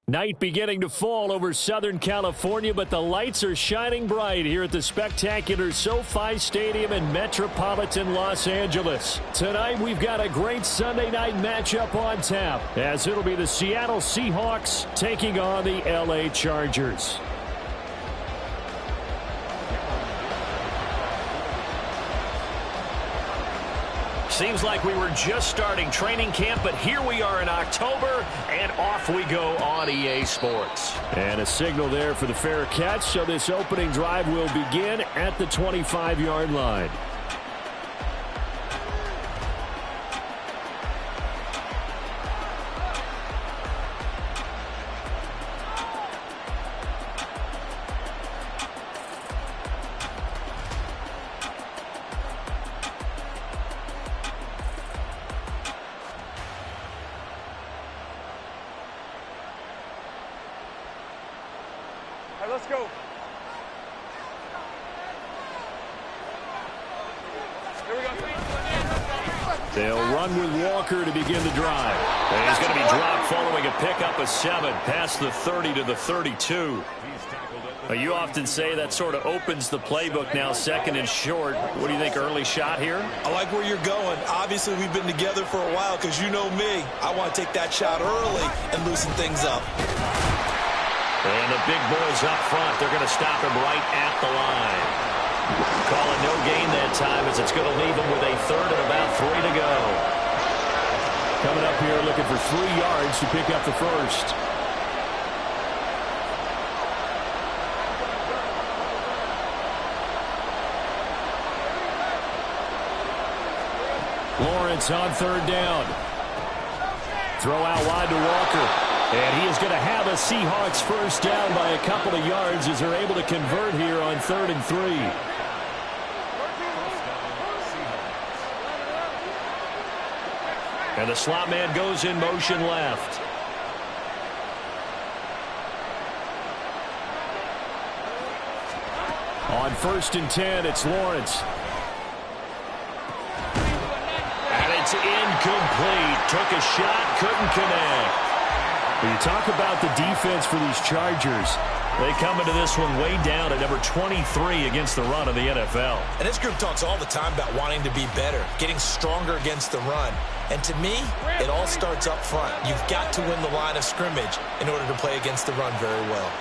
Night beginning to fall over Southern California, but the lights are shining bright here at the spectacular SoFi Stadium in metropolitan Los Angeles. Tonight, we've got a great Sunday night matchup on tap, as it'll be the Seattle Seahawks taking on the LA Chargers. Seems like we were just starting training camp, but here we are in October, and off we go on EA Sports. And a signal there for the fair catch, so this opening drive will begin at the 25-yard line. Let's go. Here we go. They'll run with Walker to begin the drive. And he's going to be dropped following a pickup of 7 past the 30 to the 32. You often say that sort of opens the playbook now, second and short. What do you think, early shot here? I like where you're going. Obviously, we've been together for a while because you know me. I want to take that shot early and loosen things up. And the big boys up front, they're going to stop him right at the line. Calling no gain that time as it's going to leave him with a third and about 3 to go. Coming up here looking for 3 yards to pick up the first. Lawrence on 3rd down. Throw out wide to Walker. And he is going to have a Seahawks first down by a couple of yards as they're able to convert here on 3rd and 3. And the slot man goes in motion left. On 1st and 10, it's Lawrence. And it's incomplete. Took a shot, couldn't connect. When you talk about the defense for these Chargers, they come into this one way down at number 23 against the run of the NFL. And this group talks all the time about wanting to be better, getting stronger against the run. And to me, it all starts up front. You've got to win the line of scrimmage in order to play against the run very well.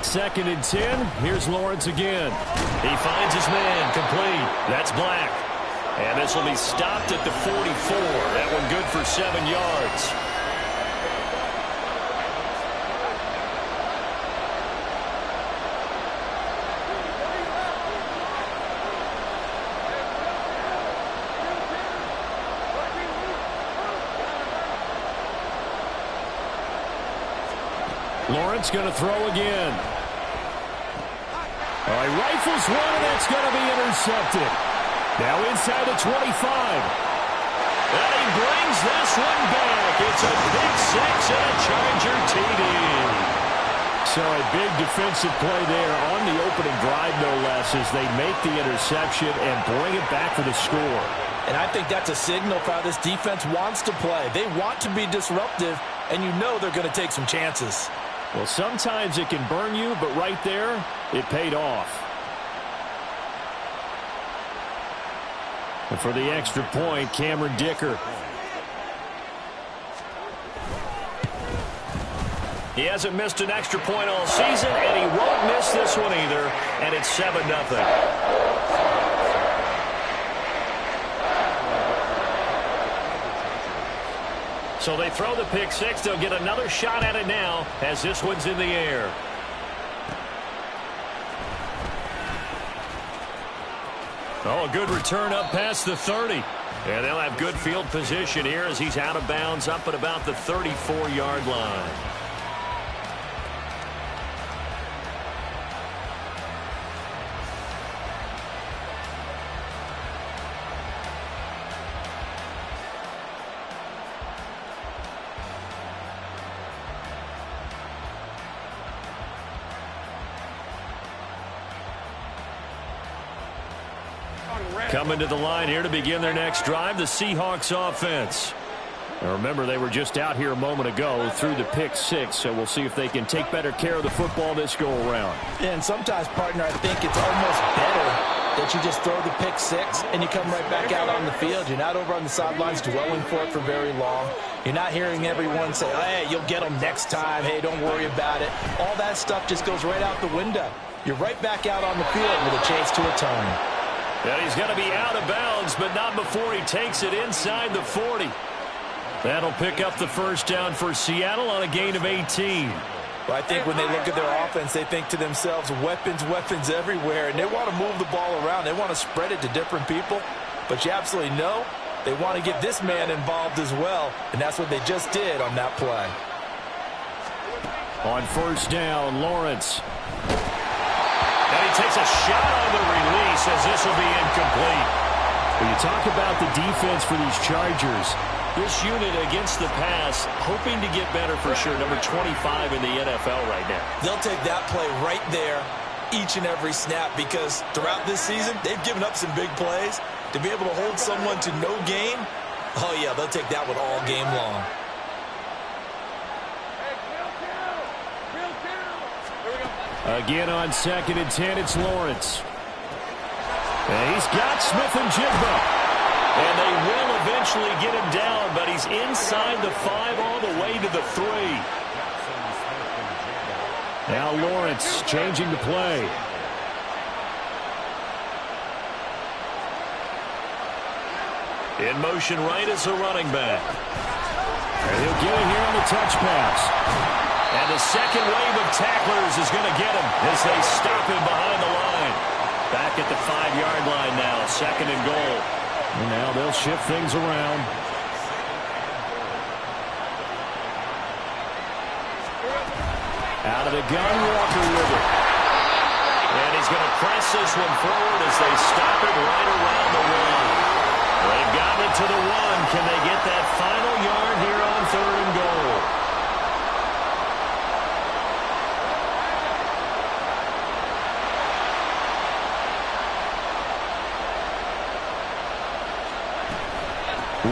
Second and 10. Here's Lawrence again. He finds his man complete. That's Black. And this will be stopped at the 44. That one good for 7 yards. Lawrence going to throw again. All right, rifles one, and that's going to be intercepted. Now inside the 25. And he brings this one back. It's a big 6 and a Charger TD. So a big defensive play there on the opening drive, no less, as they make the interception and bring it back for the score. And I think that's a signal for how this defense wants to play. They want to be disruptive, and you know they're going to take some chances. Well, sometimes it can burn you, but right there, it paid off. And for the extra point, Cameron Dicker. He hasn't missed an extra point all season, and he won't miss this one either, and it's 7-0. So they throw the pick 6. They'll get another shot at it now as this one's in the air. Oh, a good return up past the 30. And they'll have good field position here as he's out of bounds up at about the 34-yard line. Coming to the line here to begin their next drive, the Seahawks offense. Now remember, they were just out here a moment ago through the pick six, so we'll see if they can take better care of the football this go-around. And sometimes, partner, I think it's almost better that you just throw the pick six and you come right back out on the field. You're not over on the sidelines dwelling for it for very long. You're not hearing everyone say, hey, you'll get them next time. Hey, don't worry about it. All that stuff just goes right out the window. You're right back out on the field with a chance to atone. And he's going to be out of bounds, but not before he takes it inside the 40. That'll pick up the first down for Seattle on a gain of 18. Well, I think when they look at their offense, they think to themselves, weapons, weapons everywhere, and they want to move the ball around. They want to spread it to different people, but you absolutely know they want to get this man involved as well, and that's what they just did on that play. On first down, Lawrence. And he takes a shot on the release as this will be incomplete. When you talk about the defense for these Chargers, this unit against the pass, hoping to get better for sure. Number 25 in the NFL right now. They'll take that play right there each and every snap because throughout this season, they've given up some big plays. To be able to hold someone to no gain, oh yeah, they'll take that one all game long. Again on 2nd and 10, it's Lawrence. And he's got Smith and Jigba. And they will eventually get him down, but he's inside the 5 all the way to the 3. Now Lawrence changing the play. In motion right is the running back. And he'll get it here on the touch pass. And the second wave of tacklers is going to get him as they stop him behind the line. Back at the 5-yard line now, 2nd and goal. And now they'll shift things around. Out of the gun, Walker with it. And he's going to press this one forward as they stop it right around the 1. They've gotten it to the 1. Can they get that final yard here on 3rd and goal?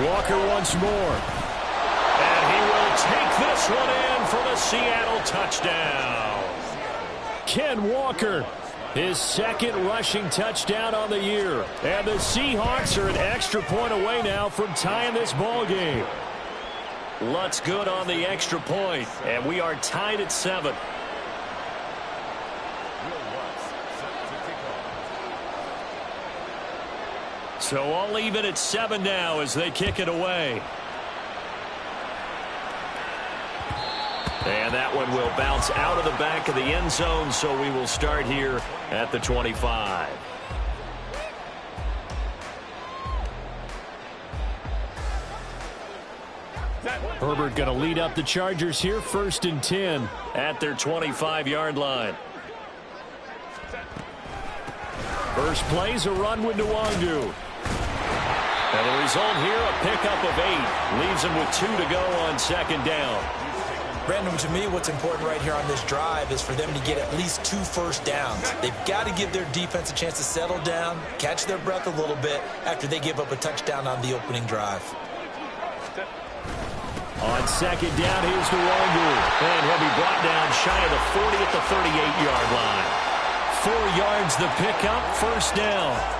Walker once more. And he will take this one in for the Seattle touchdown. Ken Walker, his 2nd rushing touchdown on the year. And the Seahawks are an extra point away now from tying this ball game. Lutz good on the extra point, and we are tied at 7. So all even at 7 now as they kick it away. And that one will bounce out of the back of the end zone, so we will start here at the 25. Herbert going to lead up the Chargers here, 1st and 10 at their 25-yard line. First play's a run with Nwangu. And the result here, a pickup of 8. Leaves him with 2 to go on 2nd down. Brandon, to me, what's important right here on this drive is for them to get at least 2 first downs. They've got to give their defense a chance to settle down, catch their breath a little bit after they give up a touchdown on the opening drive. On 2nd down, here's Nwangu. And he'll be brought down shy of the 40 at the 38-yard line. 4 yards the pickup, 1st down.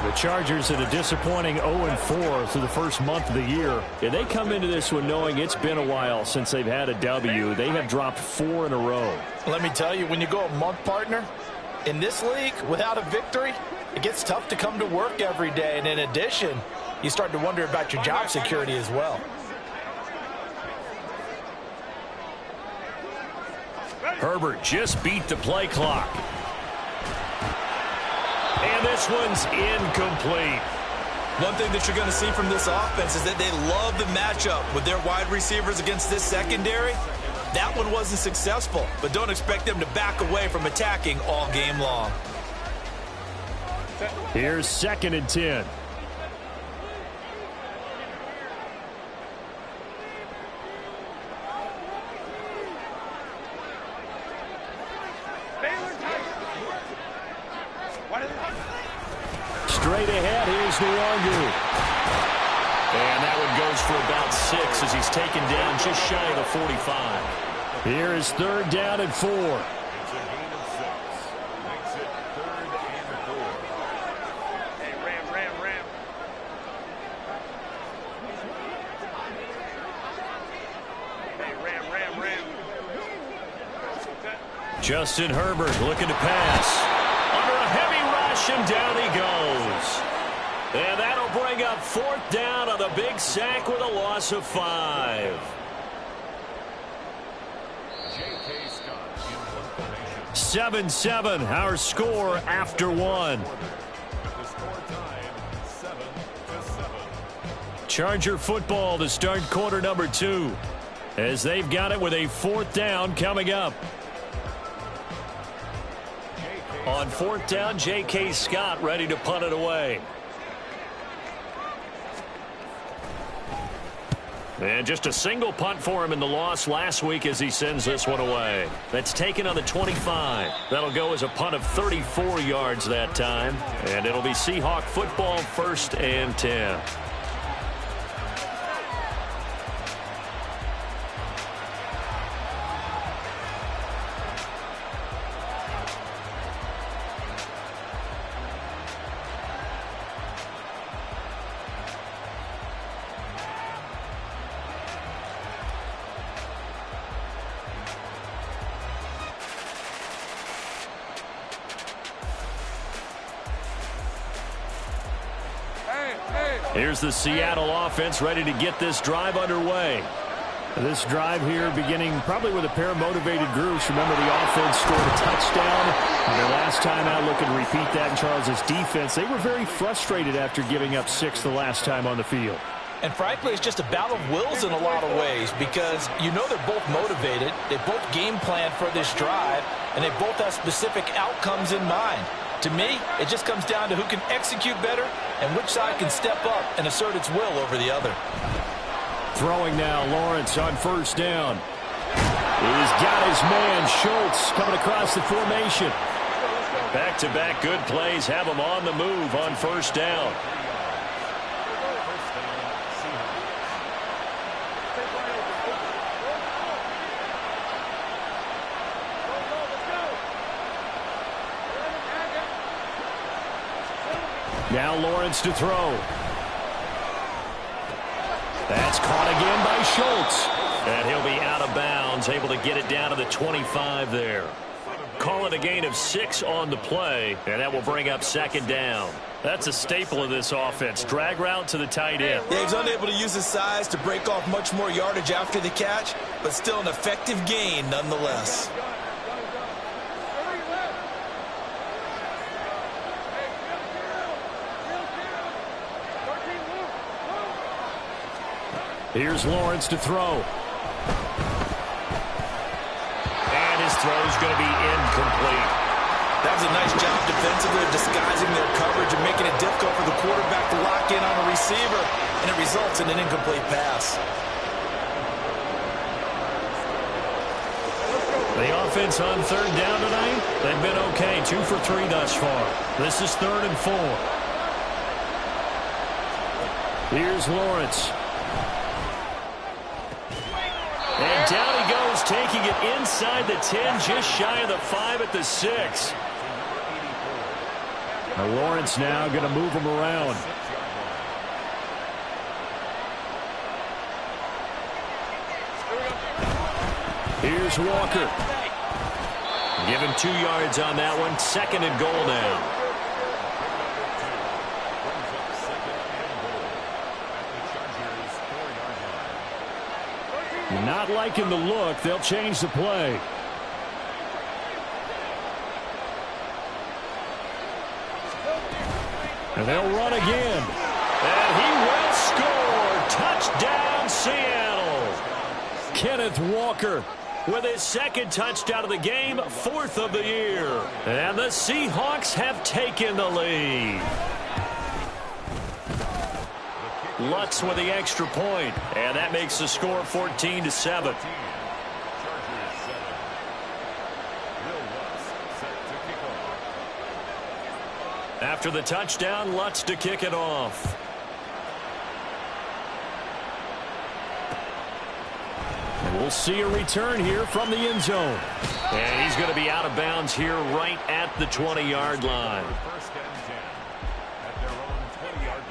The Chargers at a disappointing 0-4 through the first month of the year. And they come into this one knowing it's been a while since they've had a W. They have dropped 4 in a row. Let me tell you, when you go a month, partner, in this league, without a victory, it gets tough to come to work every day. And in addition, you start to wonder about your job security as well. Herbert just beat the play clock. And this one's incomplete. One thing that you're going to see from this offense is that they love the matchup with their wide receivers against this secondary. That one wasn't successful, but don't expect them to back away from attacking all game long. Here's 2nd and 10. Straight ahead, Here's Nwangu. And that one goes for about 6 as he's taken down just shy of the 45. Here is 3rd down and 4. It's a gain of 6. Makes it 3rd and 4. Hey, Ram. Hey, Ram. Justin Herbert looking to pass. Under a heavy rush, and down he goes. And that'll bring up 4th down on the big sack with a loss of 5. J.K. Scott in one formation. 7-7, our score after 1. The score time, 7-7. Charger football to start quarter number 2. As they've got it with a 4th down coming up. On 4th down, J.K. Scott ready to punt it away. And just a single punt for him in the loss last week as he sends this one away. That's taken on the 25. That'll go as a punt of 34 yards that time. And it'll be Seahawk football 1st and 10. Here's the Seattle offense ready to get this drive underway. This drive here beginning probably with a pair of motivated groups. Remember, the offense scored a touchdown. And their last time out, look and repeat that in Charles' defense. They were very frustrated after giving up 6 the last time on the field. And frankly, it's just a battle of wills in a lot of ways because you know they're both motivated. They both game plan for this drive, and they both have specific outcomes in mind. To me, it just comes down to who can execute better and which side can step up and assert its will over the other. Throwing now, Lawrence on 1st down. He's got his man, Schultz, coming across the formation. Back-to-back good plays have him on the move on 1st down. Now Lawrence to throw. That's caught again by Schultz. And he'll be out of bounds, able to get it down to the 25 there. Call it a gain of 6 on the play, and that will bring up 2nd down. That's a staple of this offense. Drag route to the tight end. Yeah, he's unable to use his size to break off much more yardage after the catch, but still an effective gain nonetheless. Here's Lawrence to throw. And his throw's going to be incomplete. That was a nice job defensively of disguising their coverage and making it difficult for the quarterback to lock in on a receiver, and it results in an incomplete pass. The offense on 3rd down tonight, they've been okay. 2 for 3 thus far. This is 3rd and 4. Here's Lawrence. And down he goes, taking it inside the 10, just shy of the 5 at the 6. Now Lawrence now going to move him around. Here's Walker. Give him 2 yards on that one. 2nd and goal now. Not liking the look. They'll change the play. And they'll run again. And he will score. Touchdown, Seattle. Kenneth Walker with his 2nd touchdown of the game, 4th of the year. And the Seahawks have taken the lead. Lutz with the extra point, and that makes the score 14-7. After the touchdown, Lutz to kick it off. And we'll see a return here from the end zone. And he's going to be out of bounds here right at the 20-yard line. First and 10 at their own 20-yard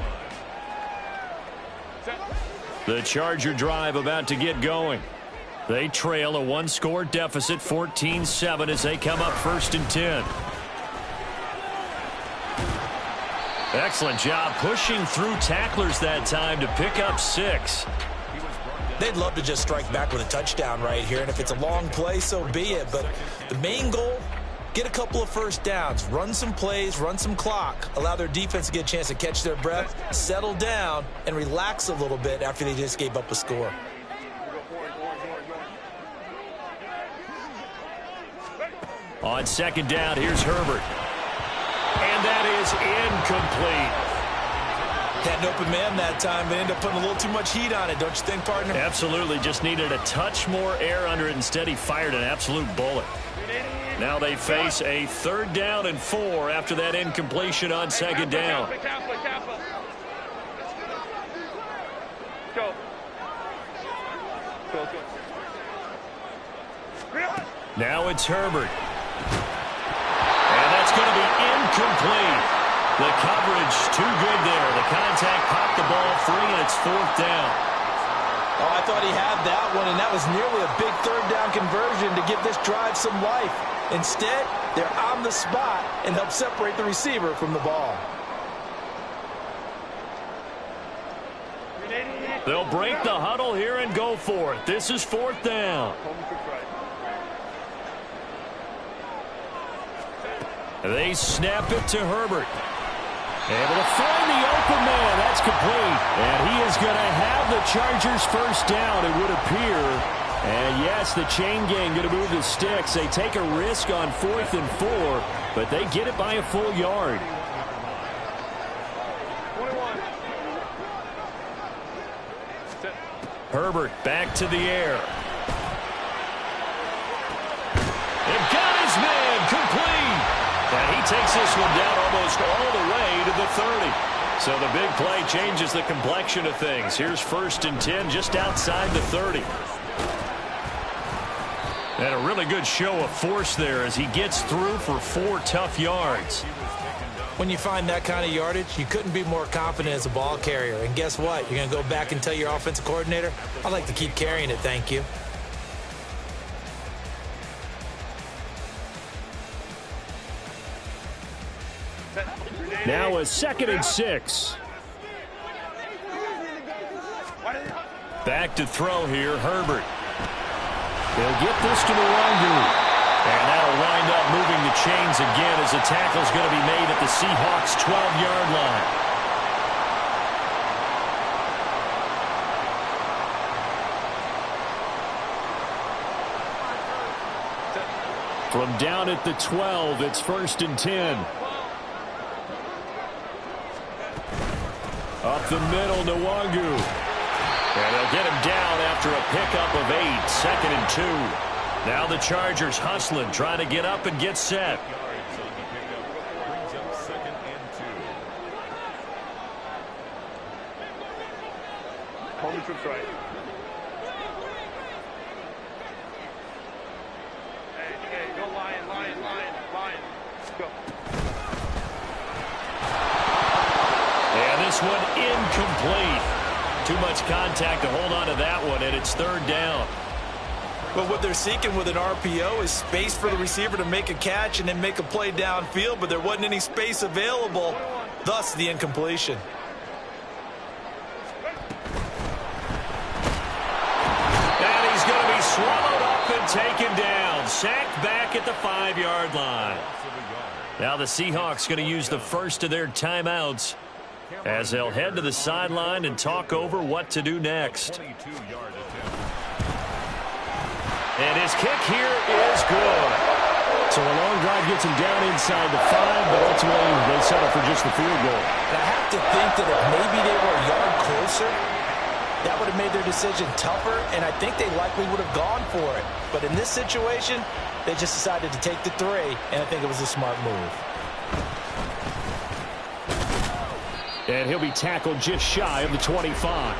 line. The Charger drive about to get going. They trail a one-score deficit, 14-7, as they come up first and 10. Excellent job pushing through tacklers that time to pick up 6. They'd love to just strike back with a touchdown right here, and if it's a long play, so be it. But the main goal, get a couple of first downs, run some plays, run some clock, allow their defense to get a chance to catch their breath, settle down, and relax a little bit after they just gave up a score. On second down, here's Herbert. And that is incomplete. Had an open man that time, but ended up putting a little too much heat on it, don't you think, partner? Absolutely, just needed a touch more air under it. Instead, he fired an absolute bullet. Now they face a 3rd down and 4 after that incompletion on second down. Now it's Herbert. And that's going to be incomplete. The coverage too good there. The contact popped the ball free, and it's 4th down. Oh, I thought he had that one, and that was nearly a big 3rd down conversion to give this drive some life. Instead, they're on the spot and help separate the receiver from the ball. They'll break the huddle here and go for it. This is 4th down. They snap it to Herbert. Able to find the open man. That's complete. And he is going to have the Chargers first down, it would appear. And yes, the chain gang going to move the sticks. They take a risk on 4th and 4, but they get it by a full yard. 21. Herbert back to the air. They've got his man complete. And he takes this one down almost all the way to the 30. So the big play changes the complexion of things. Here's 1st and 10 just outside the 30. And a really good show of force there as he gets through for 4 tough yards. When you find that kind of yardage, you couldn't be more confident as a ball carrier. And guess what? You're going to go back and tell your offensive coordinator, I'd like to keep carrying it, thank you. Now a 2nd and 6. Back to throw here, Herbert. They'll get this to Nwangu. And that'll wind up moving the chains again as the tackle's going to be made at the Seahawks' 12-yard line. From down at the 12, it's 1st and 10. Up the middle, Nwangu. And they'll get him down after a pickup of 8, 2nd and 2. Now the Chargers hustling, trying to get up and get set. Home trips right. Hey, go Lion. Go. And this one incomplete. Too much contact to hold on to that one, and it's 3rd down. But what they're seeking with an RPO is space for the receiver to make a catch and then make a play downfield, but there wasn't any space available, thus the incompletion. And he's going to be swallowed up and taken down. Sacked back at the 5-yard line. Now the Seahawks going to use the first of their timeouts as they'll head to the sideline and talk over what to do next. And his kick here is good. So a long drive gets him down inside the 5, but ultimately they settle for just the field goal. And I have to think that if maybe they were a yard closer, that would have made their decision tougher, and I think they likely would have gone for it. But in this situation, they just decided to take the 3, and I think it was a smart move. And he'll be tackled just shy of the 25.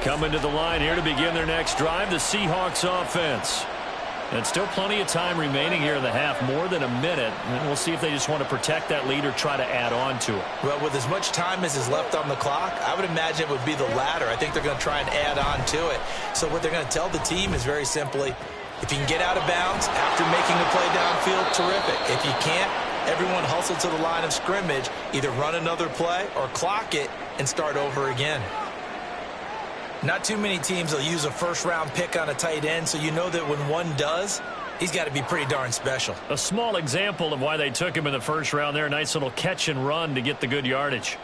Coming to the line here to begin their next drive, the Seahawks offense. And still plenty of time remaining here in the half, more than a minute. And we'll see if they just want to protect that lead or try to add on to it. Well, with as much time as is left on the clock, I would imagine it would be the latter. I think they're going to try and add on to it. So what they're going to tell the team is very simply, if you can get out of bounds after making a play downfield, terrific. If you can't, everyone hustle to the line of scrimmage, either run another play or clock it and start over again. Not too many teams will use a first-round pick on a tight end, so you know that when one does, he's got to be pretty darn special. A small example of why they took him in the first round there. Nice little catch and run to get the good yardage.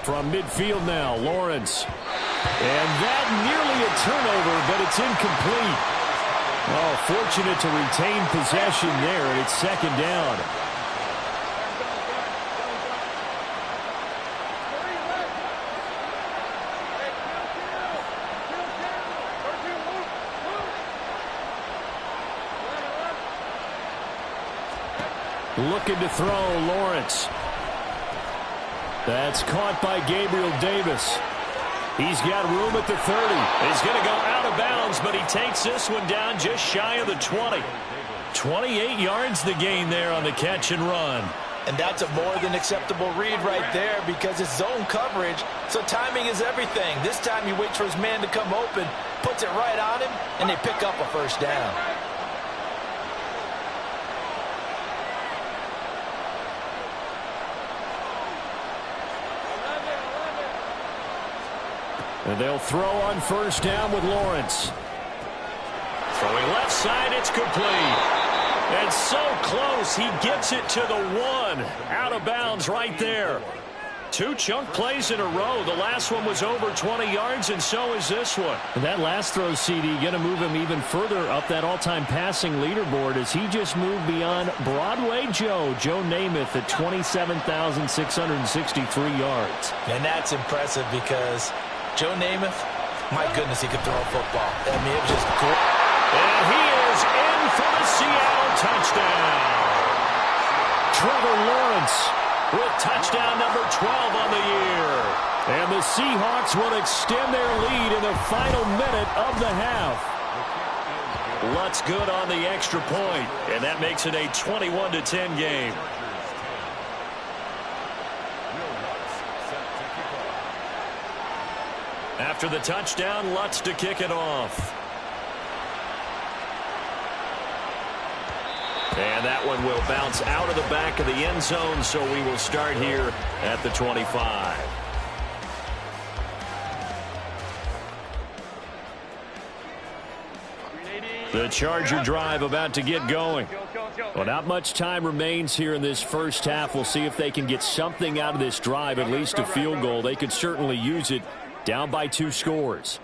From midfield now, Lawrence. And that nearly a turnover, but it's incomplete. Oh, fortunate to retain possession there, and it's second down. Looking to throw, Lawrence. That's caught by Gabriel Davis. He's got room at the 30. He's going to go out of bounds, but he takes this one down just shy of the 20. 28 yards the gain there on the catch and run. And that's a more than acceptable read right there because it's zone coverage, so timing is everything. This time he waits for his man to come open, puts it right on him, and they pick up a first down. And they'll throw on first down with Lawrence. Throwing left side, it's complete. And so close, he gets it to the 1. Out of bounds right there. 2 chunk plays in a row. The last one was over 20 yards, and so is this one. And that last throw, CD, going to move him even further up that all-time passing leaderboard as he just moved beyond Broadway Joe Namath at 27,663 yards. And that's impressive because Joe Namath, my goodness, he could throw a football. I mean, it was just great. And he is in for the Seattle touchdown. Trevor Lawrence with touchdown number 12 on the year. And the Seahawks will extend their lead in the final minute of the half. Lutz good on the extra point, and that makes it a 21-10 game. After the touchdown, Lutz to kick it off. And that one will bounce out of the back of the end zone, so we will start here at the 25. The Charger drive about to get going. Well, not much time remains here in this first half. We'll see if they can get something out of this drive, at least a field goal. They could certainly use it. Down by 2 scores.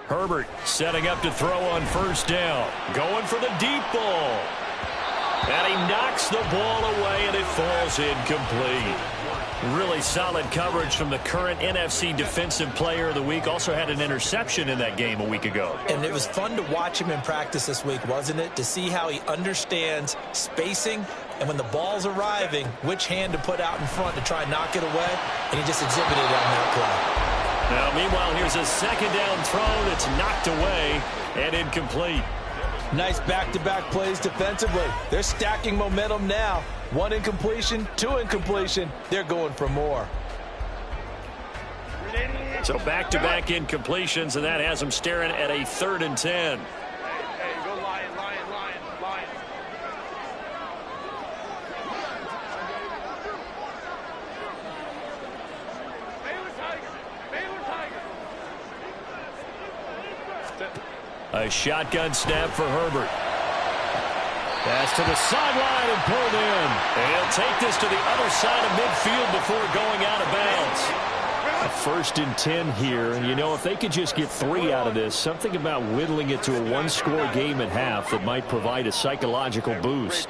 Herbert setting up to throw on first down. Going for the deep ball. And he knocks the ball away, and it falls incomplete. Really solid coverage from the current NFC Defensive Player of the Week. Also had an interception in that game a week ago. And it was fun to watch him in practice this week, wasn't it? To see how he understands spacing and when the ball's arriving, which hand to put out in front to try and knock it away. And he just exhibited it on that play. Now, meanwhile, here's a second down throw that's knocked away and incomplete. Nice back-to-back plays defensively. They're stacking momentum now. 1 incompletion, 2 incompletion. They're going for more. So back-to-back incompletions, and that has them staring at a 3rd and 10. Hey, go lion, lion, lion, lion. Baylor Tiger. A shotgun snap for Herbert. Pass to the sideline and pulled in. And he'll take this to the other side of midfield before going out of bounds. A 1st and 10 here, and you know, if they could just get 3 out of this, something about whittling it to a one-score game at half that might provide a psychological boost.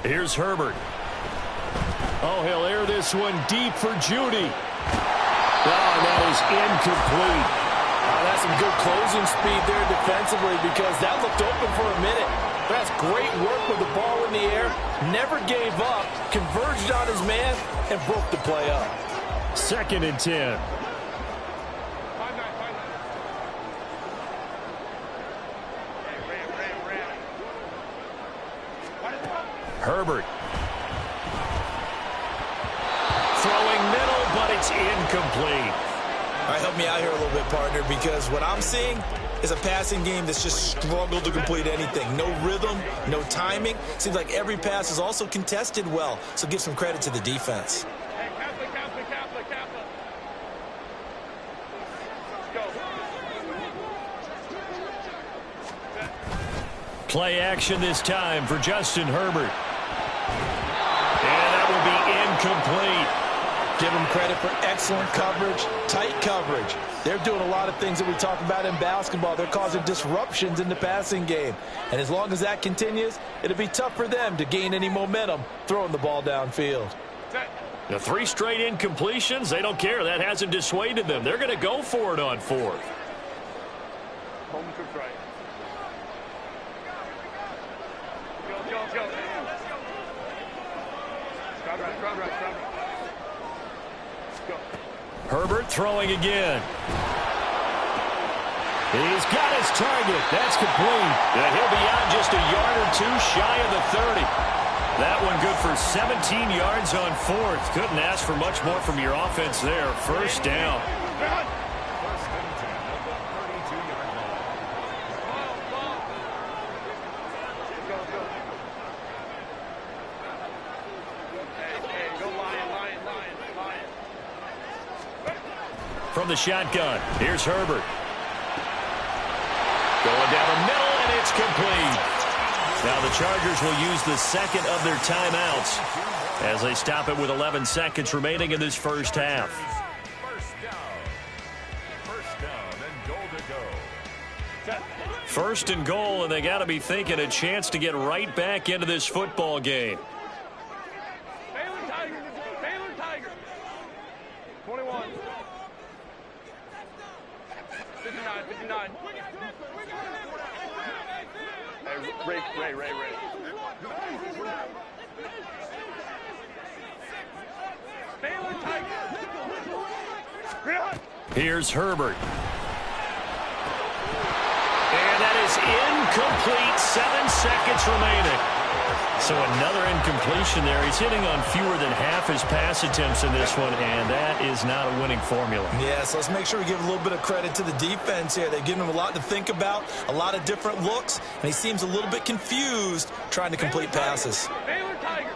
Here's Herbert. Oh, he'll air this one deep for Judy. Oh, that is incomplete. That's some good closing speed there defensively because that looked open for a minute. That's great work with the ball in the air. Never gave up, converged on his man, and broke the play up. 2nd and 10. Herbert. Throwing middle, but it's incomplete. All right, help me out here a little bit, partner, because what I'm seeing is a passing game that's just struggled to complete anything. No rhythm, no timing. Seems like every pass is also contested well, so give some credit to the defense. Hey, Kappa. Let's go. Play action this time for Justin Herbert. And that will be incomplete. Give them credit for excellent coverage, tight coverage. They're doing a lot of things that we talk about in basketball. They're causing disruptions in the passing game. And as long as that continues, it'll be tough for them to gain any momentum throwing the ball downfield. The 3 straight incompletions, they don't care. That hasn't dissuaded them. They're going to go for it on 4th. Home cooked right. Go. Ground right. Go. Herbert throwing again. He's got his target. That's complete. And he'll be out just a yard or 2 shy of the 30. That one good for 17 yards on 4th. Couldn't ask for much more from your offense there. 1st down. From the shotgun, here's Herbert. Going down the middle, and it's complete. Now the Chargers will use the 2nd of their timeouts as they stop it with 11 seconds remaining in this 1st half. First and goal, and they got to be thinking a chance to get right back into this football game. Baylor Tiger. 21. 59. Hey, Ray. Baylor Tiger. Here's Herbert. And that is incomplete. 7 seconds remaining. So another incompletion there. He's hitting on fewer than half his pass attempts in this one, and that is not a winning formula. Yeah, so let's make sure we give a little bit of credit to the defense here. They've given him a lot to think about, a lot of different looks, and he seems a little bit confused trying to complete passes. Baylor Tiger.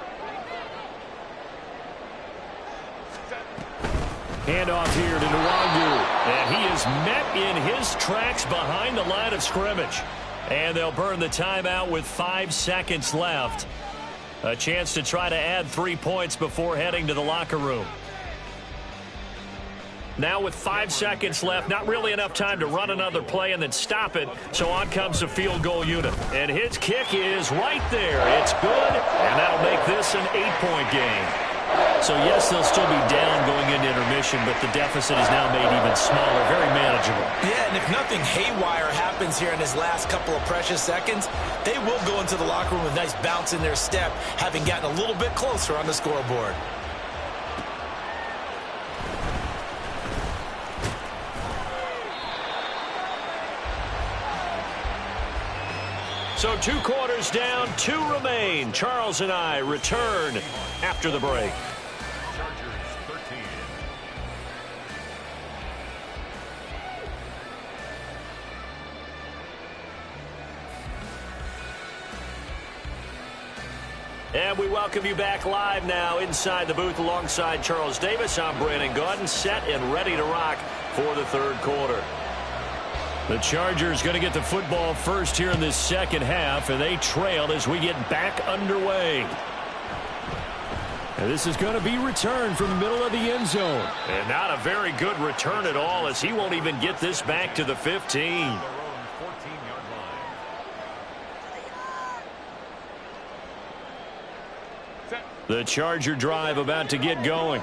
Handoff here to Nwangu, and he is met in his tracks behind the line of scrimmage. And they'll burn the timeout with 5 seconds left. A chance to try to add 3 points before heading to the locker room. Now with 5 seconds left, not really enough time to run another play and then stop it. So on comes the field goal unit. And his kick is right there. It's good, and that'll make this an 8-point game. So, yes, they'll still be down going into intermission, but the deficit is now made even smaller, very manageable. Yeah, and if nothing haywire happens here in his last couple of precious seconds, they will go into the locker room with a nice bounce in their step, having gotten a little bit closer on the scoreboard. So 2 quarters down, 2 remain. Charles and I return after the break. Chargers 13. And we welcome you back live now inside the booth alongside Charles Davis. I'm Brandon Gaudin, set and ready to rock for the third quarter. The Chargers going to get the football first here in this second half, and they trail as we get back underway. And this is going to be returned from the middle of the end zone. And not a very good return at all, as he won't even get this back to the 15. The Charger drive about to get going.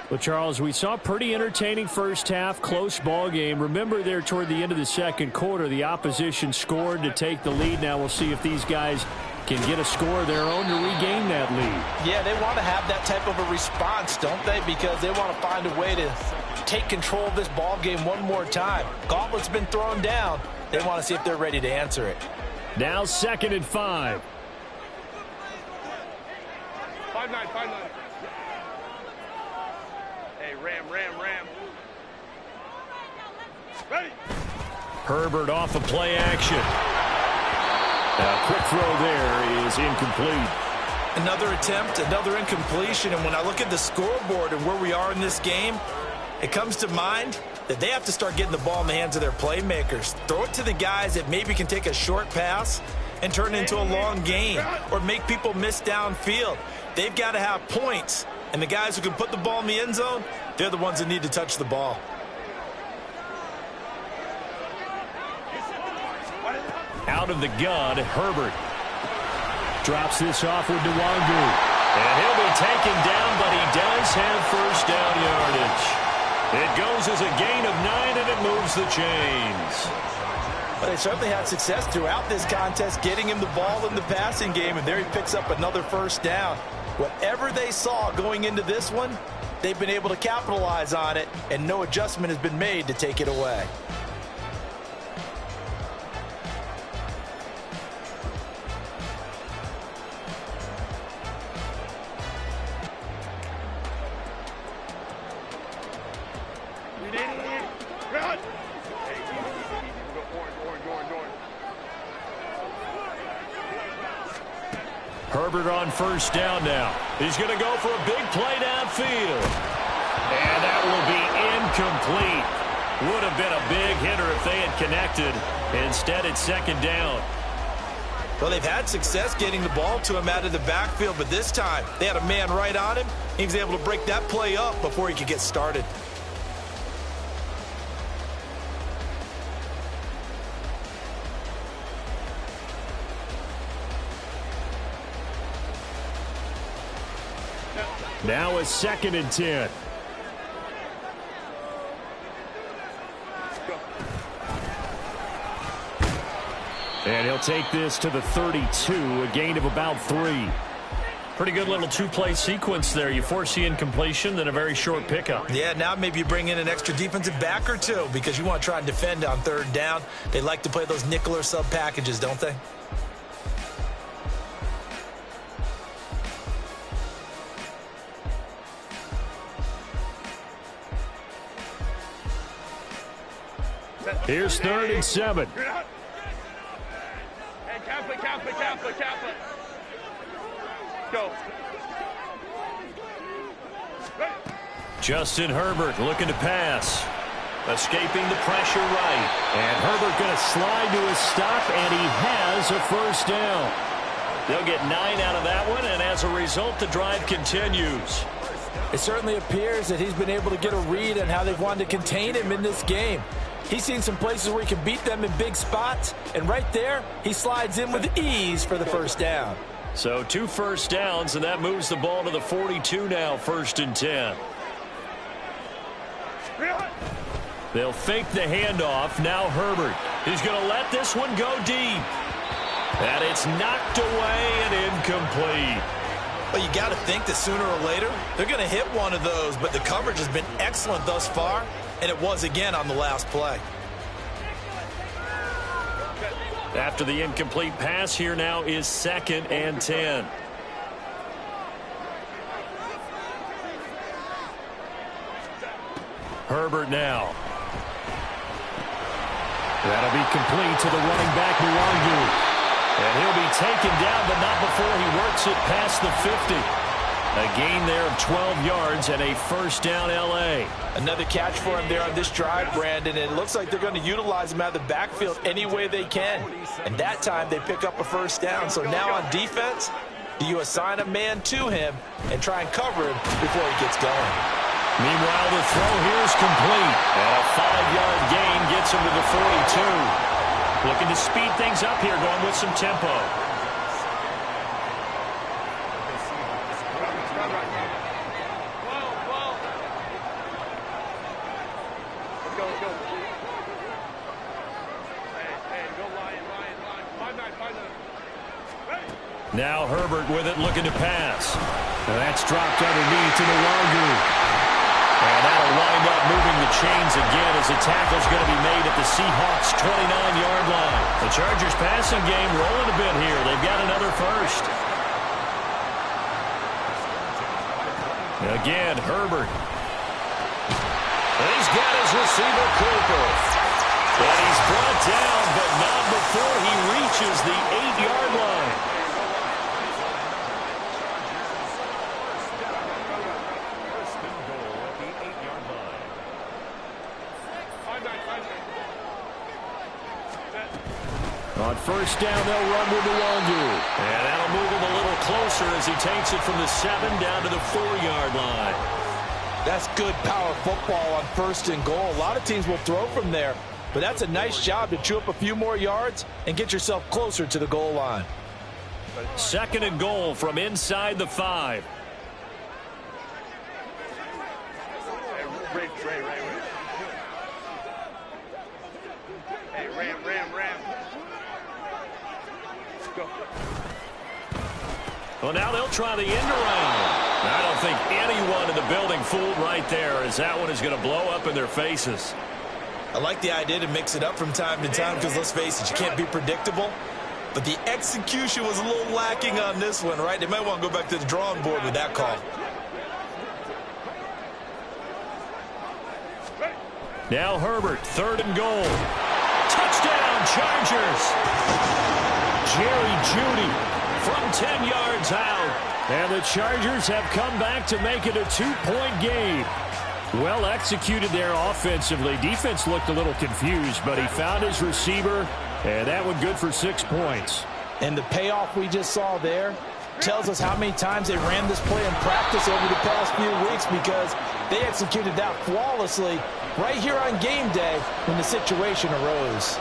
Well, Charles, we saw a pretty entertaining first half, close ball game. Remember there toward the end of the second quarter, the opposition scored to take the lead. Now we'll see if these guys can get a score of their own to regain that lead. Yeah, they want to have that type of a response, don't they? Because they want to find a way to take control of this ball game one more time. Gauntlet's been thrown down. They want to see if they're ready to answer it. Now 2nd and 5. 5-9, 5-9. Hey, ram. Ready. Herbert off of play action. A quick throw there is incomplete. Another attempt, another incompletion. And when I look at the scoreboard and where we are in this game, it comes to mind that they have to start getting the ball in the hands of their playmakers. Throw it to the guys that maybe can take a short pass and turn it into a long gain or make people miss downfield. They've got to have points. And the guys who can put the ball in the end zone, they're the ones that need to touch the ball. Out of the gun, Herbert. Drops this off with Nwangu. And he'll be taken down, but he does have first down yardage. It goes as a gain of 9, and it moves the chains. But they certainly had success throughout this contest, getting him the ball in the passing game, and there he picks up another first down. Whatever they saw going into this one, they've been able to capitalize on it, and no adjustment has been made to take it away. Herbert on first down now. He's going to go for a big play downfield. And that will be incomplete. Would have been a big hitter if they had connected. Instead, it's second down. Well, they've had success getting the ball to him out of the backfield, but this time they had a man right on him. He was able to break that play up before he could get started. Now a 2nd and 10. And he'll take this to the 32, a gain of about 3. Pretty good little two-play sequence there. You force the incompletion, then a very short pickup. Yeah, now maybe you bring in an extra defensive back or two because you want to try and defend on third down. They like to play those nickel or sub packages, don't they? Here's 3rd and 7. Hey, Kappa. Go. Justin Herbert looking to pass. Escaping the pressure right. And Herbert going to slide to his stop, and he has a first down. They'll get 9 out of that one, and as a result, the drive continues. It certainly appears that he's been able to get a read on how they've wanted to contain him in this game. He's seen some places where he can beat them in big spots, and right there, he slides in with ease for the first down. So 2 first downs, and that moves the ball to the 42 now, 1st and 10. They'll fake the handoff. Now Herbert. He's going to let this one go deep. And it's knocked away and incomplete. Well, you got to think that sooner or later, they're going to hit one of those, but the coverage has been excellent thus far, and it was again on the last play. After the incomplete pass, here now is 2nd and 10. Herbert now. That'll be complete to the running back, Nwangu. And he'll be taken down, but not before he works it past the 50. A gain there of 12 yards and a first down L.A. Another catch for him there on this drive, Brandon. And it looks like they're going to utilize him out of the backfield any way they can. And that time they pick up a first down. So now on defense, do you assign a man to him and try and cover him before he gets going? Meanwhile, the throw here is complete. And a 5-yard gain gets him to the 42. Looking to speed things up here, going with some tempo. Now Herbert with it, looking to pass. Now that's dropped underneath to Nwangwu. And that'll wind up moving the chains again as the tackle's going to be made at the Seahawks' 29-yard line. The Chargers passing game rolling a bit here. They've got another first. Again, Herbert. And he's got his receiver, Cooper. And he's brought down, but not before he reaches the 8-yard line. On first down, they'll run with Nwangwu. And that'll move him a little closer as he takes it from the 7 down to the 4-yard line. That's good power football on first and goal. A lot of teams will throw from there, but that's a nice job to chew up a few more yards and get yourself closer to the goal line. Second and goal from inside the 5. Hey, Ram. Go. Well, now they'll try the end around. I don't think anyone in the building fooled right there, as that one is going to blow up in their faces. I like the idea to mix it up from time to time because, let's face it, you can't be predictable. But the execution was a little lacking on this one, right? They might want to go back to the drawing board with that call. Now Herbert, third and goal. Touchdown, Chargers. Jerry Jeudy from 10 yards out. And the Chargers have come back to make it a 2-point game. Well executed there offensively. Defense looked a little confused, but he found his receiver, and that one good for 6 points. And the payoff we just saw there tells us how many times they ran this play in practice over the past few weeks, because they executed that flawlessly right here on game day when the situation arose.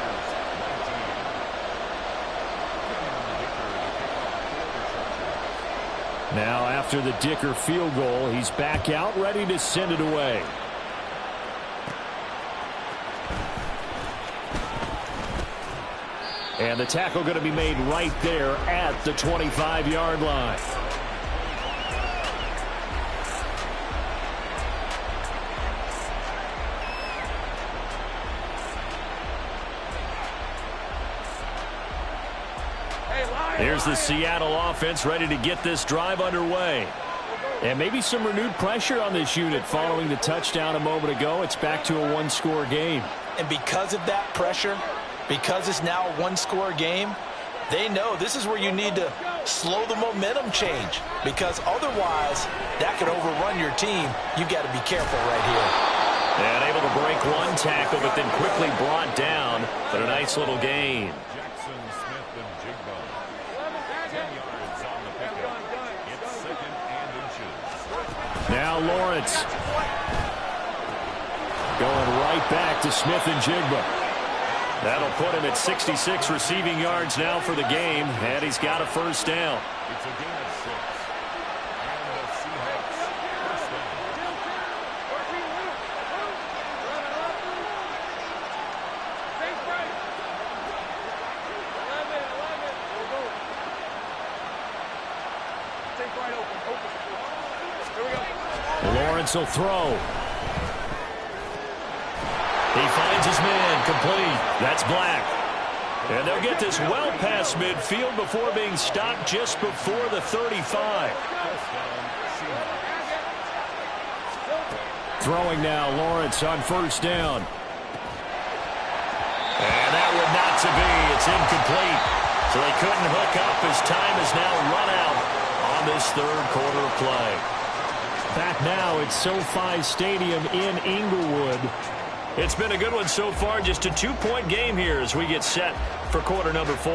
Now after the Dicker field goal, he's back out, ready to send it away. And the tackle going to be made right there at the 25-yard line. Here's the Seattle offense ready to get this drive underway. And maybe some renewed pressure on this unit following the touchdown a moment ago. It's back to a 1-score game. And because of that pressure, because it's now a 1-score game, they know this is where you need to slow the momentum change, because otherwise that could overrun your team. You got to be careful right here. And able to break one tackle, but then quickly brought down. But a nice little gain. Now Lawrence going right back to Smith-Njigba. That'll put him at 66 receiving yards now for the game, and he's got a first down. It's a gain of 6. And the Seahawks first down. Lawrence will throw. He finds his man, complete. That's Black. And they'll get this well past midfield before being stopped just before the 35. Throwing now, Lawrence on first down. And that one not to be. It's incomplete. So they couldn't hook up as time is now run out on this third quarter of play. Back now at SoFi Stadium in Inglewood. It's been a good one so far. Just a 2-point game here as we get set for quarter number 4.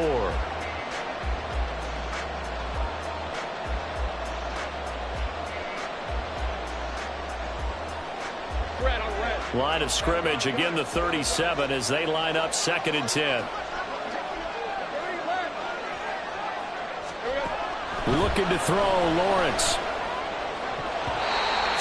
Line of scrimmage, again the 37 as they line up 2nd and 10. Looking to throw, Lawrence.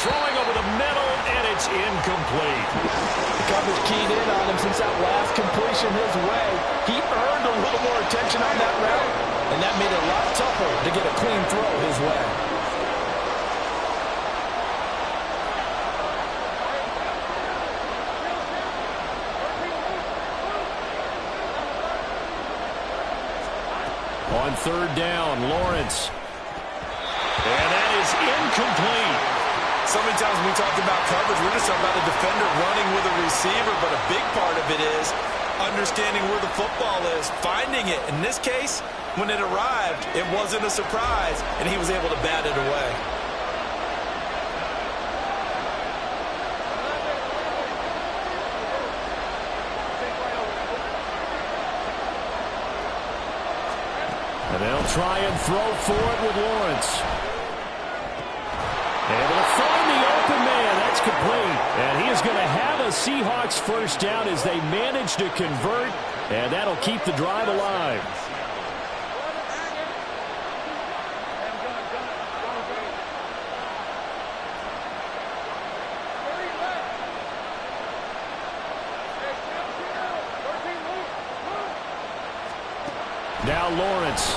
Throwing over the middle, and it's incomplete. The coverage keyed in on him since that last completion his way. He earned a little more attention on that route, and that made it a lot tougher to get a clean throw his way. On 3rd down, Lawrence. And that is incomplete. So many times when we talk about coverage, we're just talking about a defender running with a receiver, but a big part of it is understanding where the football is, finding it. In this case, when it arrived, it wasn't a surprise, and he was able to bat it away. And they'll try and throw for it with Lawrence. Able to find the open man. That's complete. And he is going to have a Seahawks first down as they manage to convert. And that'll keep the drive alive. Now Lawrence.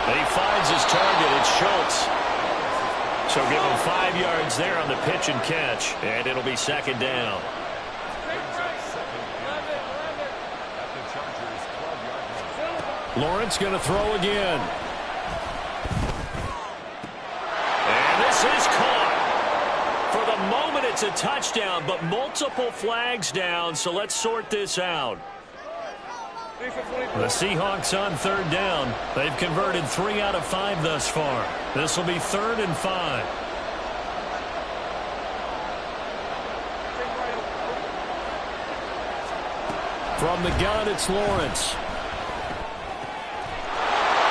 And he finds his target. It's Schultz. So give him 5 yards there on the pitch and catch. And it'll be 2nd down. Lawrence going to throw again. And this is caught. For the moment, it's a touchdown, but multiple flags down. So let's sort this out. The Seahawks on 3rd down. They've converted 3 out of 5 thus far. This will be 3rd and 5. From the gun, it's Lawrence.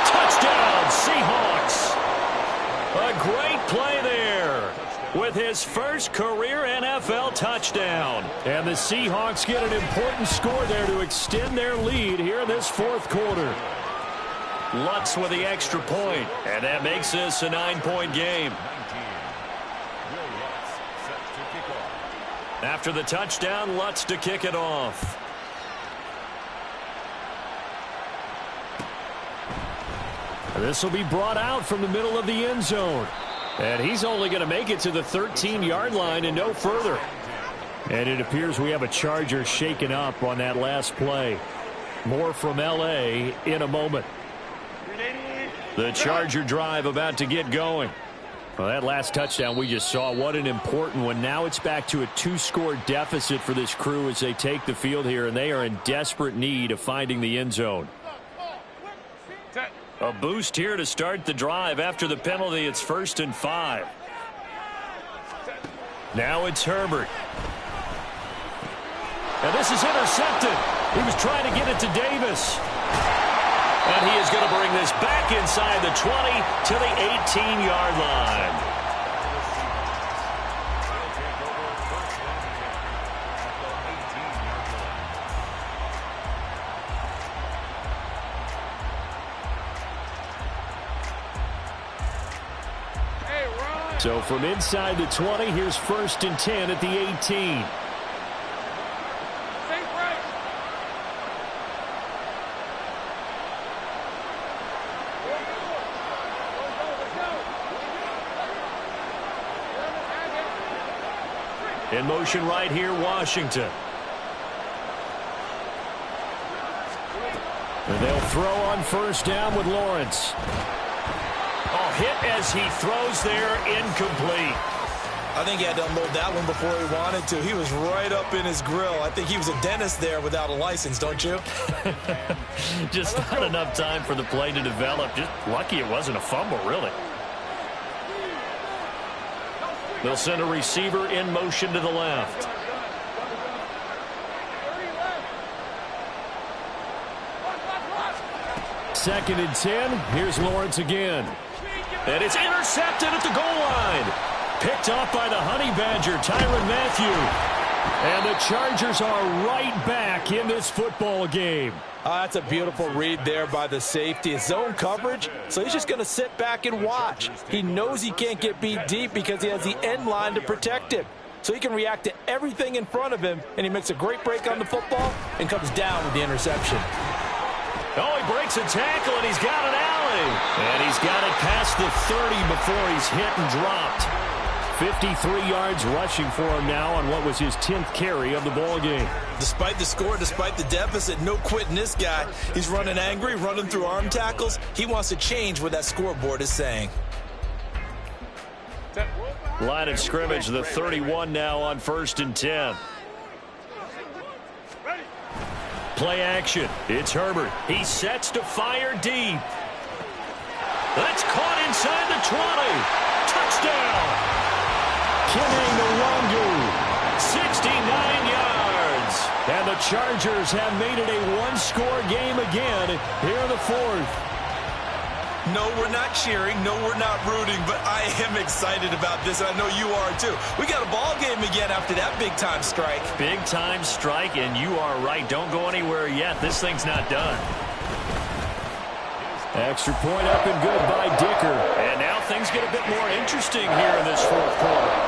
Touchdown, Seahawks. A great play there with his first career NFL touchdown. And the Seahawks get an important score there to extend their lead here in this 4th quarter. Lutz with the extra point, and that makes this a 9-point game. After the touchdown, Lutz to kick it off. This will be brought out from the middle of the end zone. And he's only going to make it to the 13-yard line and no further. And it appears we have a Charger shaken up on that last play. More from L.A. in a moment. The Charger drive about to get going. Well, that last touchdown we just saw, what an important one. Now it's back to a 2-score deficit for this crew as they take the field here, and they are in desperate need of finding the end zone. A boost here to start the drive. After the penalty, it's 1st and 5. Now it's Herbert. And this is intercepted. He was trying to get it to Davis. And he is going to bring this back inside the 20 to the 18-yard line. So from inside the 20, here's 1st and 10 at the 18. In motion right here, Washington. And they'll throw on 1st down with Lawrence. Oh, hit as he throws there, incomplete. I think he had to unload that one before he wanted to. He was right up in his grill. I think he was a dentist there without a license, don't you? Just not enough time for the play to develop. Just lucky it wasn't a fumble, really. They'll send a receiver in motion to the left. Second and 10. Here's Lawrence again. And it's intercepted at the goal line. Picked off by the Honey Badger, Tyrann Mathieu. And the Chargers are right back in this football game. That's a beautiful read there by the safety. It's zone coverage, so he's just going to sit back and watch. He knows he can't get beat deep because he has the end line to protect him. So he can react to everything in front of him, and he makes a great break on the football and comes down with the interception. Oh, he breaks a tackle, and he's got an alley. And he's got it past the 30 before he's hit and dropped. 53 yards rushing for him now on what was his 10th carry of the ball game. Despite the score, despite the deficit, no quitting this guy. He's running angry, running through arm tackles. He wants to change what that scoreboard is saying. Line of scrimmage, the 31 now on 1st and 10. Play action. It's Herbert. He sets to fire deep. That's caught inside the 20. Touchdown. Kenny Nwangwu, 69 yards. And the Chargers have made it a one-score game again here in the fourth. No, we're not cheering. No, we're not rooting, but I am excited about this. I know you are too. We got a ball game again after that big-time strike. Big-time strike, and you are right. Don't go anywhere yet. This thing's not done. Extra point up and good by Dicker. And now things get a bit more interesting here in this fourth quarter.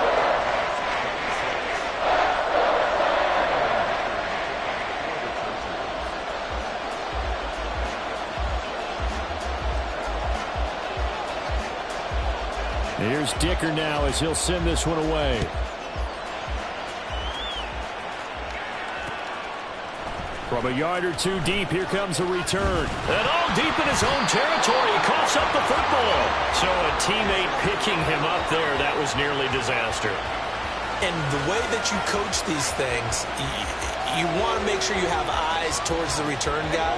Here's Dicker now as he'll send this one away. From a yard or two deep, here comes a return. And all deep in his own territory, he coughs up the football. So a teammate picking him up there, that was nearly disaster. And the way that you coach these things, you want to make sure you have eyes towards the return guy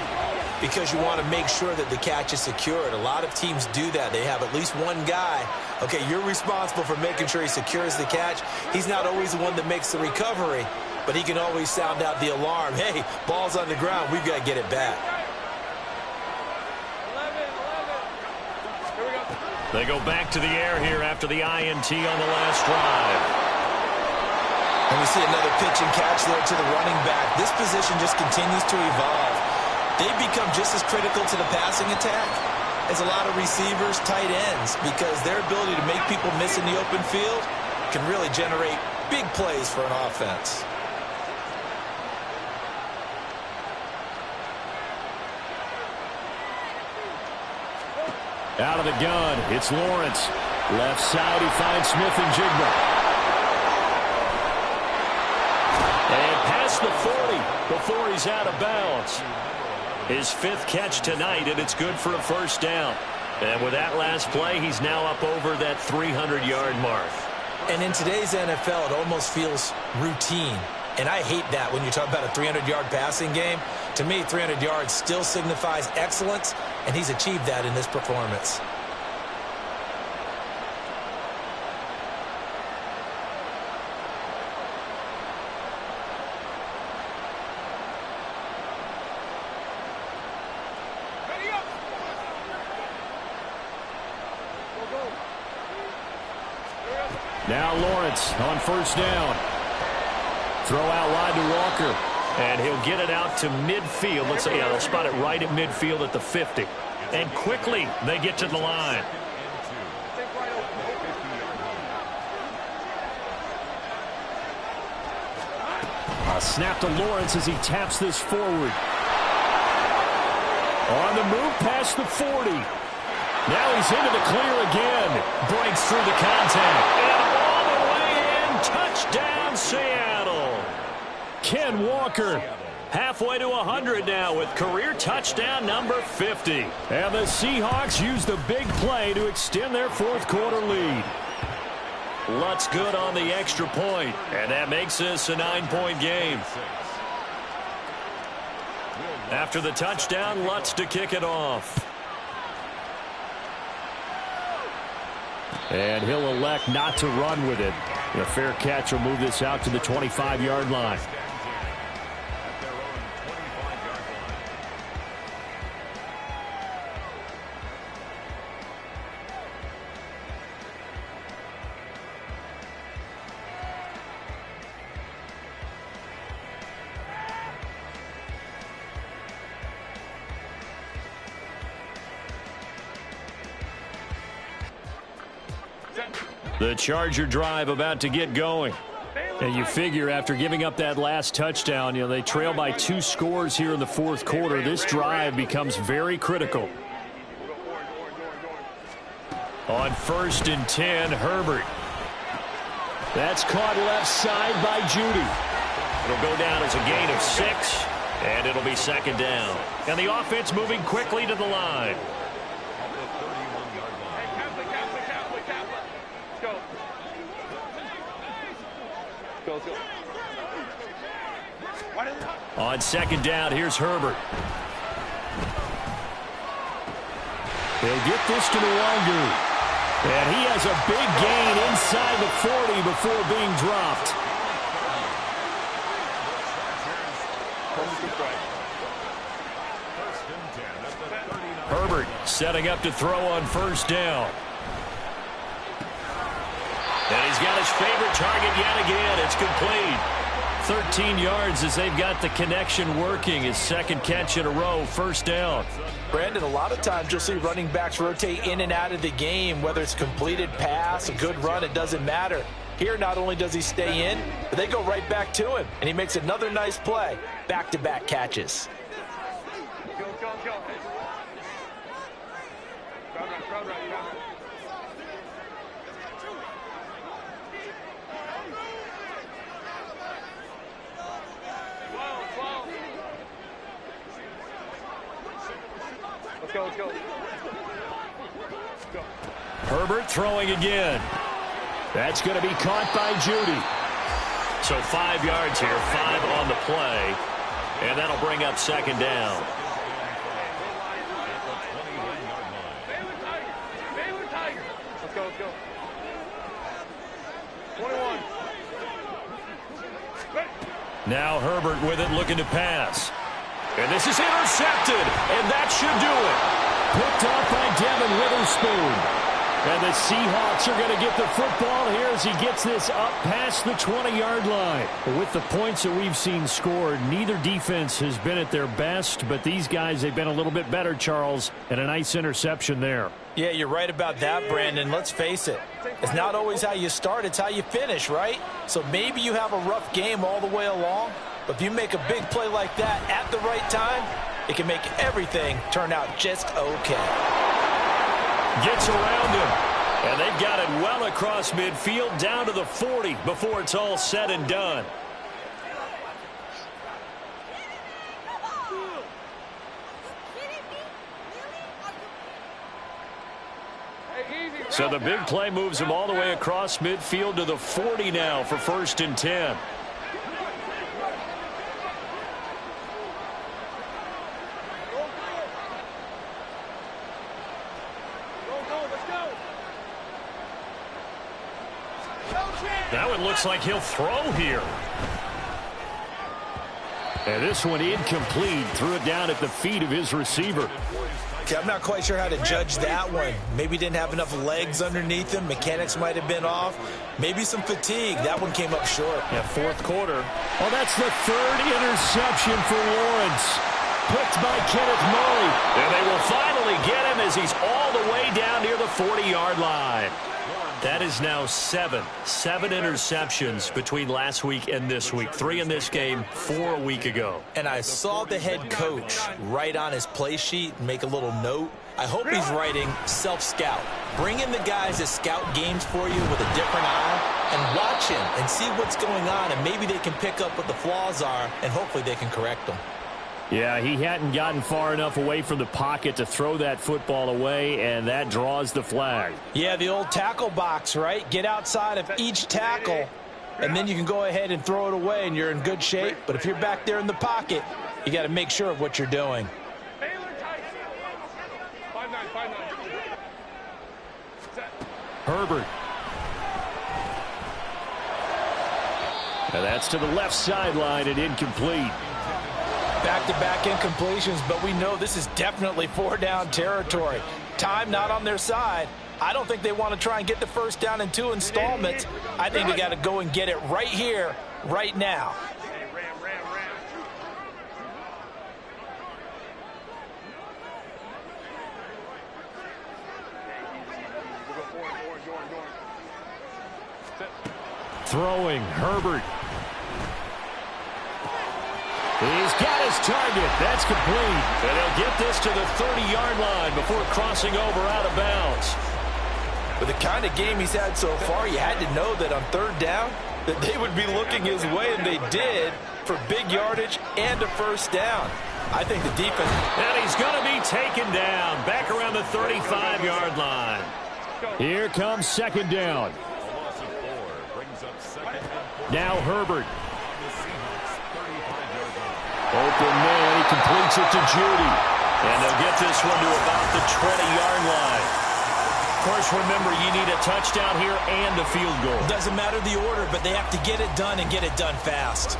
because you want to make sure that the catch is secured. A lot of teams do that. They have at least one guy. Okay, you're responsible for making sure he secures the catch. He's not always the one that makes the recovery, but he can always sound out the alarm. Hey, ball's on the ground. We've got to get it back. They go back to the air here after the INT on the last drive. And we see another pitch and catch there to the running back. This position just continues to evolve. They become just as critical to the passing attack as a lot of receivers, tight ends, because their ability to make people miss in the open field can really generate big plays for an offense. Out of the gun, it's Lawrence. Left side, he finds Smith and Jigba. And past the 40 before he's out of bounds. His 5th catch tonight, and it's good for a first down. And with that last play, he's now up over that 300-yard mark. And in today's NFL, it almost feels routine. And I hate that when you talk about a 300-yard passing game. To me, 300 yards still signifies excellence, and he's achieved that in this performance. Now Lawrence on first down. Throw out wide to Walker. And he'll get it out to midfield. Let's say, yeah, they'll spot it right at midfield at the 50. And quickly, they get to the line. A snap to Lawrence as he taps this forward. On the move past the 40. Now he's into the clear again. Breaks through the contact. And all the way in. Touchdown, Seattle. Ken Walker. Halfway to 100 now with career touchdown number 50. And the Seahawks use the big play to extend their fourth quarter lead. Lutz good on the extra point, and that makes this a 9-point game. After the touchdown, Lutz to kick it off. And he'll elect not to run with it. The fair catch will move this out to the 25-yard line. The Charger drive about to get going. And you figure after giving up that last touchdown, they trail by 2 scores here in the fourth quarter. This drive becomes very critical. On 1st and 10, Herbert. That's caught left side by Judy. It'll go down as a gain of 6, and it'll be 2nd down. And the offense moving quickly to the line. On 2nd down, here's Herbert. They'll get this to Nwangu. And he has a big gain inside the 40 before being dropped. Herbert setting up to throw on 1st down. And he's got his favorite target yet again. It's complete. 13 yards as they've got the connection working. His 2nd catch in a row, 1st down. Brandon, a lot of times you'll see running backs rotate in and out of the game, whether it's completed pass, a good run, it doesn't matter. Here, not only does he stay in, but they go right back to him, and he makes another nice play. Back-to-back catches. Let's go. Herbert throwing again. That's going to be caught by Judy. So 5 yards here, 5 on the play. And that'll bring up 2nd down. Let's go. 21. Now Herbert with it, looking to pass. And this is intercepted, and that should do it. Picked off by Devin Witherspoon. And the Seahawks are going to get the football here as he gets this up past the 20-yard line. With the points that we've seen scored, neither defense has been at their best, but these guys, they've been a little bit better, Charles, and a nice interception there. Yeah, you're right about that, Brandon. Let's face it. It's not always how you start, it's how you finish, right? So maybe you have a rough game all the way along, but if you make a big play like that at the right time, it can make everything turn out just okay. Gets around him, and they've got it well across midfield down to the 40 before it's all said and done. So the big play moves him all the way across midfield to the 40 now for 1st and 10. That one looks like he'll throw here. And this one incomplete. Threw it down at the feet of his receiver. Okay, I'm not quite sure how to judge that one. Maybe didn't have enough legs underneath him. Mechanics might have been off. Maybe some fatigue. That one came up short. Yeah, fourth quarter. Oh, that's the 3rd interception for Lawrence. Picked by Kenneth Murray. And they will finally get him as he's all the way down near the 40-yard line. That is now 7 interceptions between last week and this week. 3 in this game, 4 a week ago. And I saw the head coach write on his play sheet and make a little note. I hope he's writing self-scout. Bring in the guys that scout games for you with a different eye and watch him and see what's going on, and maybe they can pick up what the flaws are, and hopefully they can correct them. Yeah, he hadn't gotten far enough away from the pocket to throw that football away, and that draws the flag. Yeah, the old tackle box, right? Get outside of each tackle, and then you can go ahead and throw it away, and you're in good shape. But if you're back there in the pocket, you got to make sure of what you're doing. 5-9, 5-9. Herbert. And that's to the left sideline and incomplete. Back-to-back incompletions, but we know this is definitely 4-down territory. Time not on their side. I don't think they want to try and get the first down in 2 installments. I think they got to go and get it right here, right now. Throwing, Herbert. He's got his target. That's complete. And he'll get this to the 30-yard line before crossing over out of bounds. With the kind of game he's had so far, you had to know that on 3rd down that they would be looking his way, and they did, for big yardage and a first down. I think the defense... And he's going to be taken down back around the 35-yard line. Here comes 2nd down. Now Herbert. Open man, he completes it to Judy. And they'll get this one to about the 20-yard line. Of course, remember, you need a touchdown here and a field goal. Doesn't matter the order, but they have to get it done and get it done fast.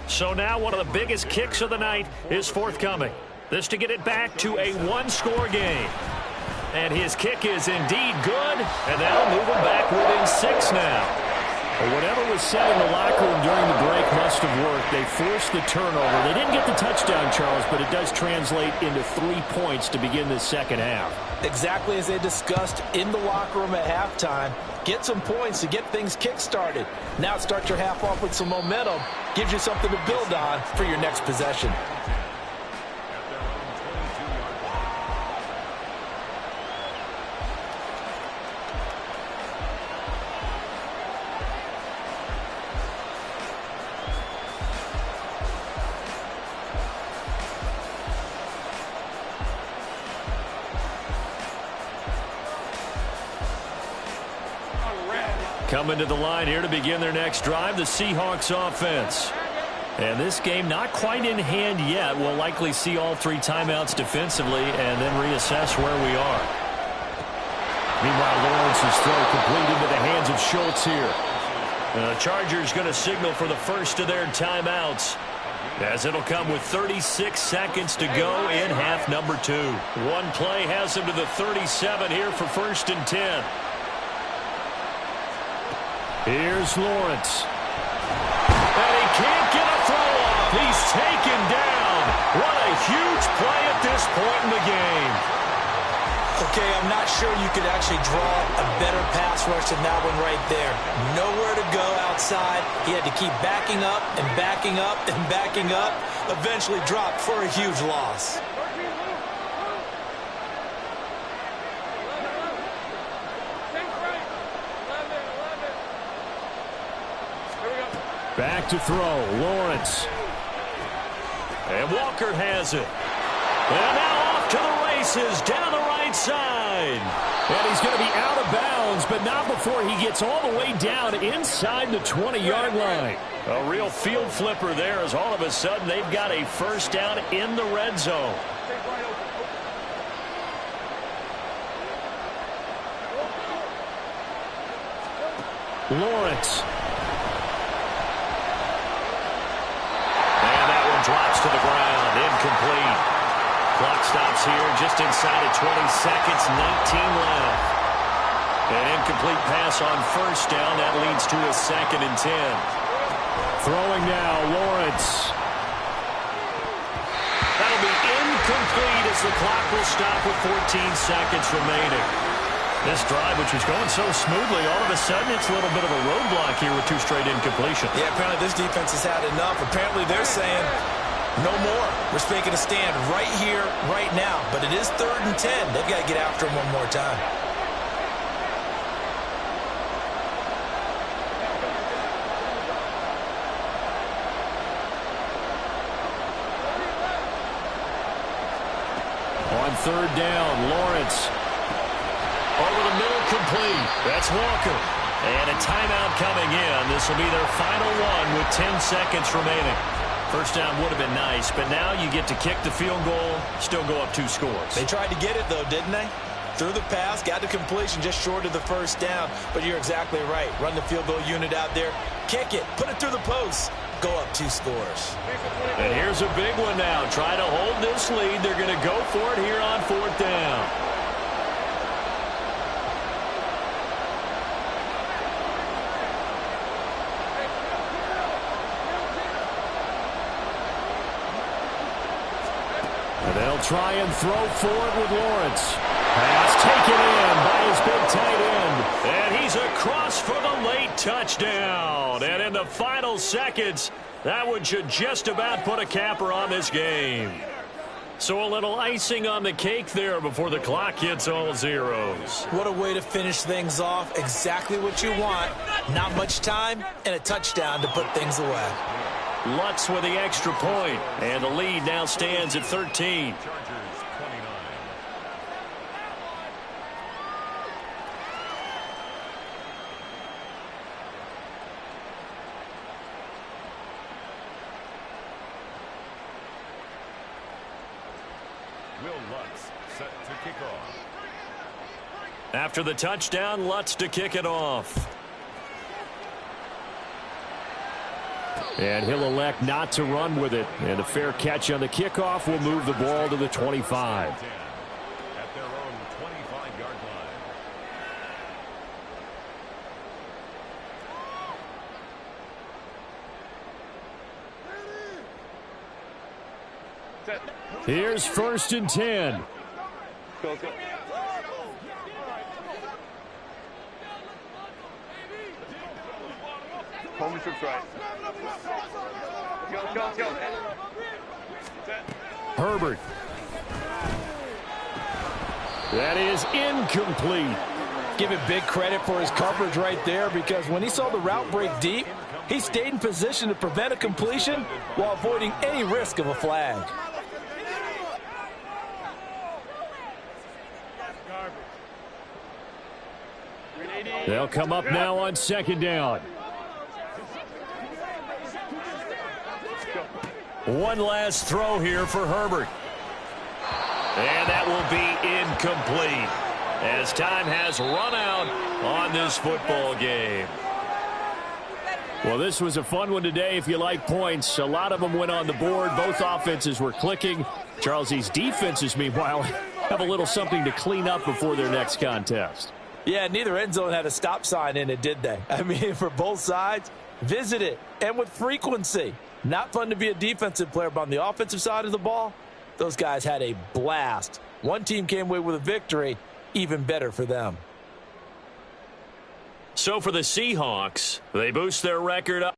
So now one of the biggest kicks of the night is forthcoming. This to get it back to a one-score game. And his kick is indeed good, and that'll move him back within 6 now. Well, whatever was said in the locker room during the break must have worked. They forced the turnover. They didn't get the touchdown, Charles, but it does translate into 3 points to begin the second half. Exactly as they discussed in the locker room at halftime. Get some points to get things kick-started. Now start your half off with some momentum. Gives you something to build on for your next possession. Coming to the line here to begin their next drive, the Seahawks offense. And this game not quite in hand yet. We'll likely see all 3 timeouts defensively and then reassess where we are. Meanwhile, Lawrence's throw complete into the hands of Schultz here. The Chargers going to signal for the first of their timeouts, as it'll come with 36 seconds to go in half number 2. One play has them to the 37 here for 1st and 10. Here's Lawrence. And he can't get a throw off. He's taken down. What a huge play at this point in the game. Okay, I'm not sure you could actually draw a better pass rush than that one right there. Nowhere to go outside. He had to keep backing up and backing up and backing up. Eventually dropped for a huge loss. Back to throw, Lawrence. And Walker has it. And now off to the races, down the right side. And he's going to be out of bounds, but not before he gets all the way down inside the 20-yard line. A real field flipper there, as all of a sudden they've got a first down in the red zone. Lawrence. Drops to the ground, incomplete. Clock stops here just inside of 20 seconds, 19 left. An incomplete pass on first down, that leads to a 2nd and 10. Throwing now, Lawrence. That'll be incomplete as the clock will stop with 14 seconds remaining. This drive, which was going so smoothly, all of a sudden it's a little bit of a roadblock here with 2 straight incompletions. Yeah, apparently this defense has had enough. Apparently they're saying, no more. We're making a stand right here, right now. But it is 3rd and 10. They've got to get after him one more time. third down. Lawrence. Over the middle, complete. That's Walker. And a timeout coming in. This will be their final one with 10 seconds remaining. First down would have been nice, but now you get to kick the field goal, still go up 2 scores. They tried to get it, though, didn't they? Threw the pass, got the completion just short of the first down. But you're exactly right. Run the field goal unit out there. Kick it. Put it through the post. Go up 2 scores. And here's a big one now. Try to hold this lead. They're going to go for it here on 4th down. And they'll try and throw forward with Lawrence. Pass taken in by his big tight end. And he's across for the late touchdown. And in the final seconds, that one should just about put a capper on this game. So a little icing on the cake there before the clock hits all zeros. What a way to finish things off. Exactly what you want. Not much time and a touchdown to put things away. Lutz with the extra point, and the lead now stands at 13. Will Lutz set to kick off. After the touchdown, Lutz to kick it off. And he'll elect not to run with it. And a fair catch on the kickoff will move the ball to the 25. At their own 25-yard line. Here's 1st and 10. Go, go. Home trips right. Let's go. Herbert. That is incomplete. Give it big credit for his coverage right there, because when he saw the route break deep, he stayed in position to prevent a completion while avoiding any risk of a flag. They'll come up now on 2nd down. One last throw here for Herbert. And that will be incomplete as time has run out on this football game. Well, this was a fun one today if you like points. A lot of them went on the board. Both offenses were clicking. Charles, these defenses, meanwhile, have a little something to clean up before their next contest. Yeah, neither end zone had a stop sign in it, did they? I mean, for both sides, visit it, and with frequency. Not fun to be a defensive player, but on the offensive side of the ball, those guys had a blast. One team came away with a victory, even better for them. So for the Seahawks, they boost their record up.